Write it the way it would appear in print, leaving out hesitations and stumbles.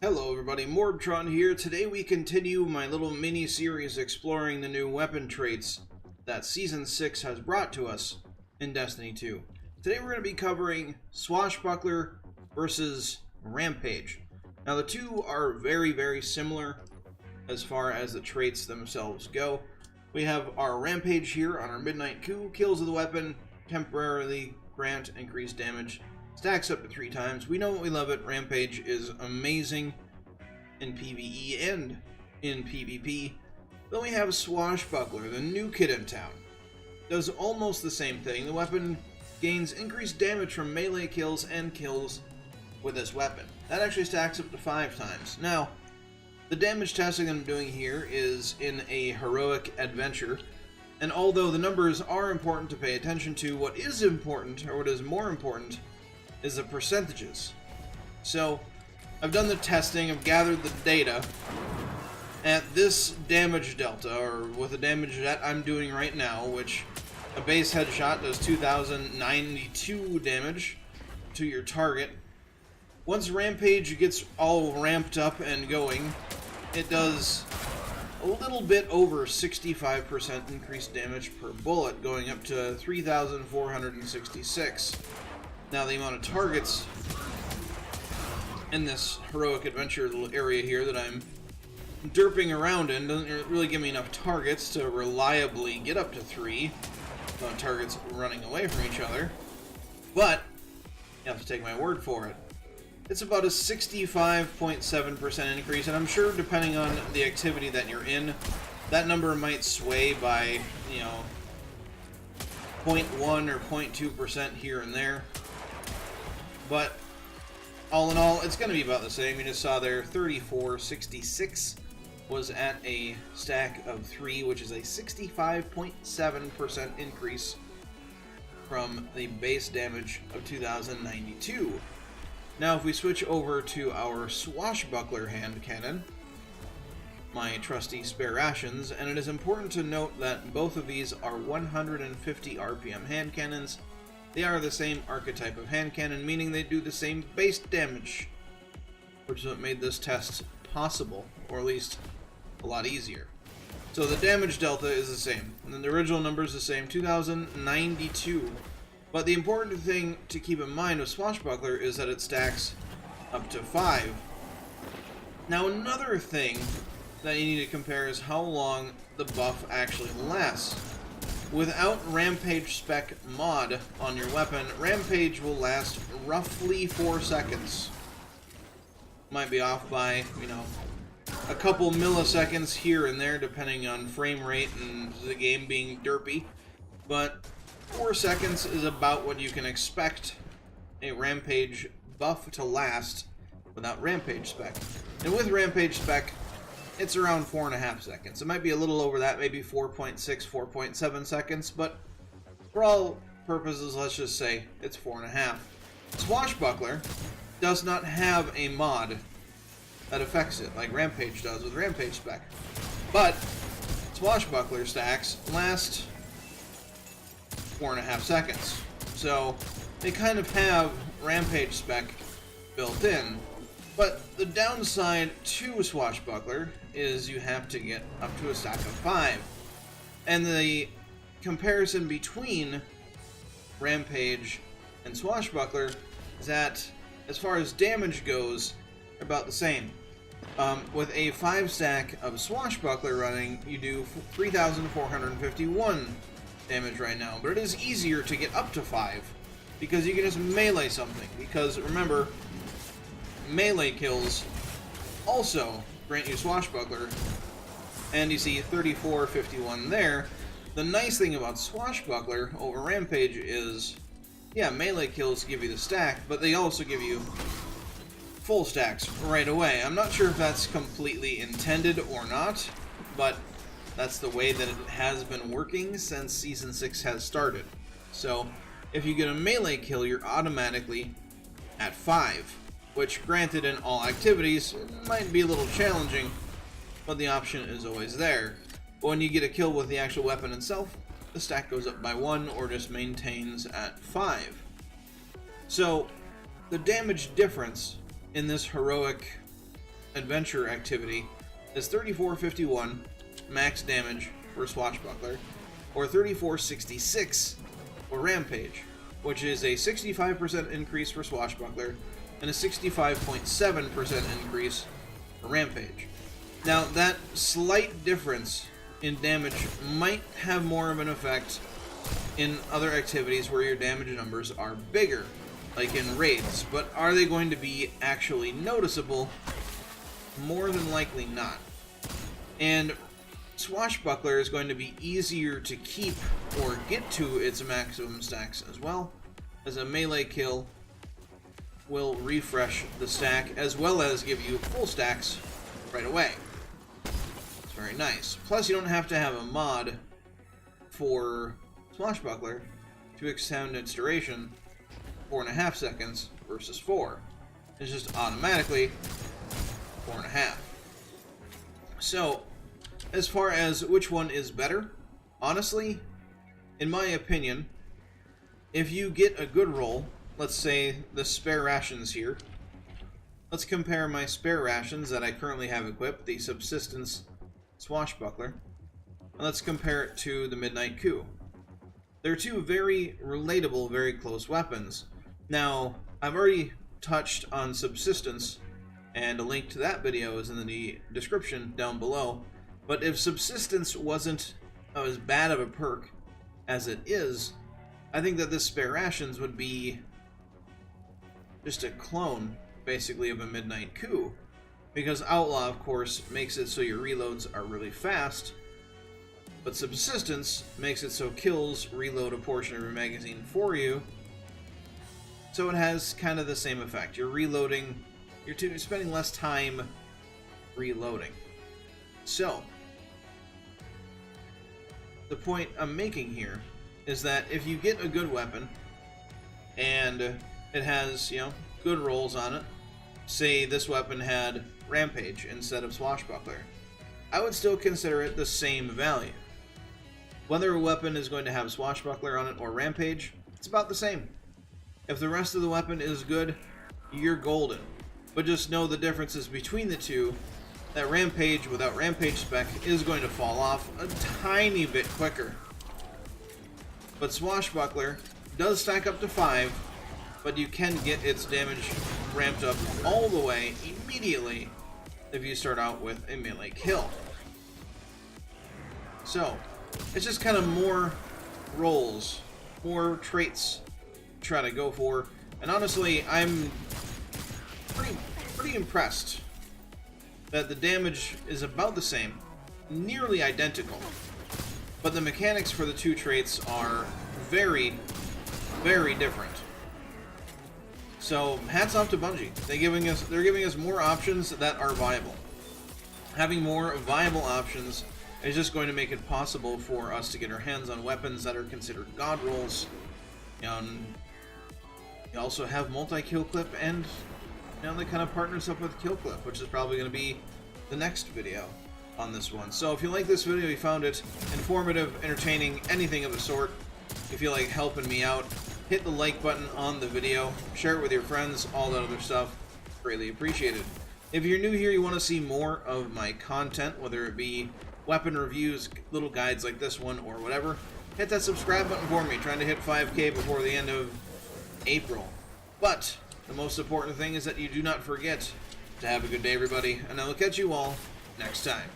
Hello everybody, MorbTron here. Today we continue my little mini-series exploring the new weapon traits that Season 6 has brought to us in Destiny 2. Today we're going to be covering Swashbuckler versus Rampage. Now the two are very similar as far as the traits themselves go. We have our Rampage here on our Midnight Coup. Kills of the weapon temporarily grant increased damage. Stacks up to 3 times. We know it, we love it. Rampage is amazing in PvE and in PvP. Then we have Swashbuckler, the new kid in town. Does almost the same thing. The weapon gains increased damage from melee kills and kills with this weapon. That actually stacks up to 5 times. Now, the damage testing I'm doing here is in a heroic adventure. And although the numbers are important to pay attention to, what is important, or what is more important, is the percentages. So, I've done the testing, I've gathered the data. At this damage delta, or with the damage that I'm doing right now, which a base headshot does 2,092 damage to your target. Once Rampage gets all ramped up and going, it does a little bit over 65% increased damage per bullet, going up to 3,466. Now the amount of targets in this heroic adventure little area here that I'm derping around in doesn't really give me enough targets to reliably get up to 3. No targets running away from each other. But you have to take my word for it. It's about a 65.7% increase, and I'm sure depending on the activity that you're in, that number might sway by, 0.1 or 0.2% here and there. But all in all, it's going to be about the same. You just saw there 3466 was at a stack of 3, which is a 65.7% increase from the base damage of 2092. Now if we switch over to our Swashbuckler hand cannon, my trusty spare rations, and it is important to note that both of these are 150 RPM hand cannons. They are the same archetype of hand cannon, meaning they do the same base damage, which is what made this test possible, or at least a lot easier. So the damage delta is the same, and then the original number is the same, 2,092. But the important thing to keep in mind with Swashbuckler is that it stacks up to 5. Now another thing that you need to compare is how long the buff actually lasts. Without Rampage spec mod on your weapon, Rampage will last roughly 4 seconds. Might be off by, a couple milliseconds here and there depending on frame rate and the game being derpy. But 4 seconds is about what you can expect a Rampage buff to last without Rampage spec. And with Rampage spec, it's around 4.5 seconds. It might be a little over that, maybe 4.6, 4.7 seconds, but for all purposes, let's just say it's 4.5. Swashbuckler does not have a mod that affects it, like Rampage does with Rampage spec. But Swashbuckler stacks last 4.5 seconds. So they kind of have Rampage spec built in. But the downside to Swashbuckler is you have to get up to a stack of 5. And the comparison between Rampage and Swashbuckler is that, as far as damage goes, they're about the same. With a 5 stack of Swashbuckler running, you do 3,451 damage right now. But it is easier to get up to 5, because you can just melee something. Because, remember, melee kills also grant you Swashbuckler, and you see 3451 there. The nice thing about Swashbuckler over Rampage is, yeah, melee kills give you the stack, but they also give you full stacks right away. I'm not sure if that's completely intended or not, but that's the way that it has been working since Season 6 has started. So, if you get a melee kill, you're automatically at 5. Which, granted, in all activities, might be a little challenging, but the option is always there. But when you get a kill with the actual weapon itself, the stack goes up by 1 or just maintains at 5. So, the damage difference in this heroic adventure activity is 3451 max damage for Swashbuckler, or 3466 for Rampage, which is a 65% increase for Swashbuckler and a 65.7% increase for Rampage. Now, that slight difference in damage might have more of an effect in other activities where your damage numbers are bigger, like in raids, but are they going to be actually noticeable? More than likely not. And Swashbuckler is going to be easier to keep or get to its maximum stacks as well, as a melee kill will refresh the stack as well as give you full stacks right away. It's very nice. Plus, you don't have to have a mod for Swashbuckler to extend its duration 4.5 seconds versus 4. It's just automatically 4.5. So, as far as which one is better, honestly, in my opinion, if you get a good roll, let's say the spare rations here, let's compare my spare rations that I currently have equipped, the Subsistence Swashbuckler, and let's compare it to the Midnight Coup. They're two very relatable, very close weapons. Now, I've already touched on Subsistence, and a link to that video is in the description down below. But if Subsistence wasn't as bad of a perk as it is, I think that this Spare Rations would be just a clone, basically, of a Midnight Coup. Because Outlaw, of course, makes it so your reloads are really fast, but Subsistence makes it so kills reload a portion of your magazine for you, so it has kind of the same effect. You're reloading, you're spending less time reloading. So, the point I'm making here is that if you get a good weapon and it has, good rolls on it, say this weapon had Rampage instead of Swashbuckler, I would still consider it the same value. Whether a weapon is going to have Swashbuckler on it or Rampage, it's about the same. If the rest of the weapon is good, you're golden. But just know the differences between the two. That Rampage without Rampage spec is going to fall off a tiny bit quicker. But Swashbuckler does stack up to 5, but you can get its damage ramped up all the way immediately if you start out with a melee kill. So, it's just kind of more rolls, more traits to try to go for. And honestly, I'm pretty impressed that the damage is about the same, nearly identical, but the mechanics for the two traits are very, very different. So hats off to Bungie. They're giving us more options that are viable. Having more viable options is just going to make it possible for us to get our hands on weapons that are considered god rolls. You also have multi-kill clip, and they kind of partners up with kill clip, which is probably going to be the next video on this one. So if you like this video, you found it informative, entertaining, anything of the sort, if you like helping me out, hit the like button on the video, share it with your friends, all that other stuff, greatly appreciated. If you're new here, you want to see more of my content, whether it be weapon reviews, little guides like this one, or whatever, hit that subscribe button for me, trying to hit 5K before the end of April. But the most important thing is that you do not forget to have a good day, everybody, and I will catch you all next time.